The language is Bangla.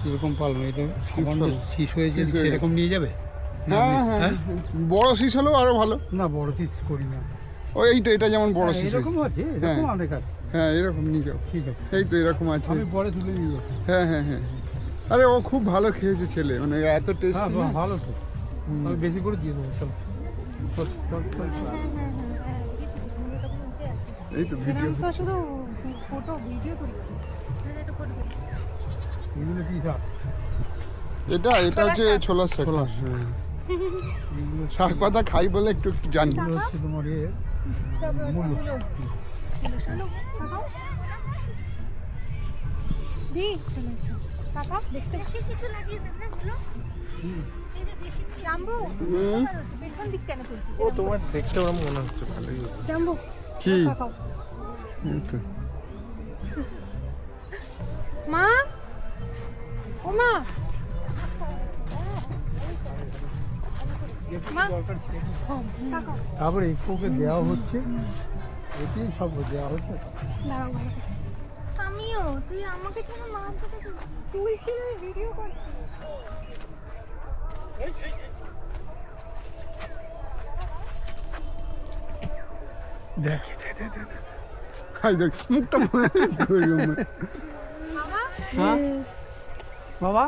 কিরকম পালন এটা শীষ সামান্য পালন। শীষ হয়েছে শীষ হয়ে সেরকম নিয়ে যাবে না হ্যাঁ হ্যাঁ বড় শীষ হলেও আরো ভালো। না বড় শীষ করি না। ওই এই তো এটা যেমন বড় হ্যাঁ, শীষ এরকম হয়েছে। আছে এরকম হ্যাঁ। অনেক আছে। হ্যাঁ এরকম নিয়ে যাও। ঠিক আছে এই তো এরকম আছে। আমি পরে তুলে নিয়ে যাচ্ছি। হ্যাঁ হ্যাঁ হ্যাঁ আরে ও খুব ভালো খেয়েছে ছেলে, মানে এত হ্যাঁ টেস্টি। ভালো তো আমি বেশি করে দিয়ে দেবো চল চল, চল, চল, চল। এই তো ভিডিও তো শুধু ফটো ভিডিও তুলি। এগুলো কি শাক? এটা এটা হচ্ছে ছোলার শাক। ছোলা। হ্যাঁ। এগুলো শাক পাতা খাই বলে একটু একটু জানি। এগুলো হচ্ছে তোমার মূল্য। দি চলে এসো কাকা দেখতে দেশি কিছু লাগিয়েছেন না এগুলো? হুম। এই যে দেশি জাম্বু হুম। পেছন দিক কেন তুলছিস ও তোমার দেখতে ওরকম মনে হচ্ছে ভালোই হবে। জাম্বু কি কাকাও এই তো। মা ও মা মা কাকাও তারপরে একটুকে দেওয়া হচ্ছে এতেই সব দেওয়া হচ্ছে। দাঁড়াও ভালো করে। আমিও তুই আমাকে কেন মার সাথে তুলছি আমি ভিডিও করছি দেখ দেখ খাই দেখ মুখটা মনে হয়। বাবা হ্যাঁ বাবা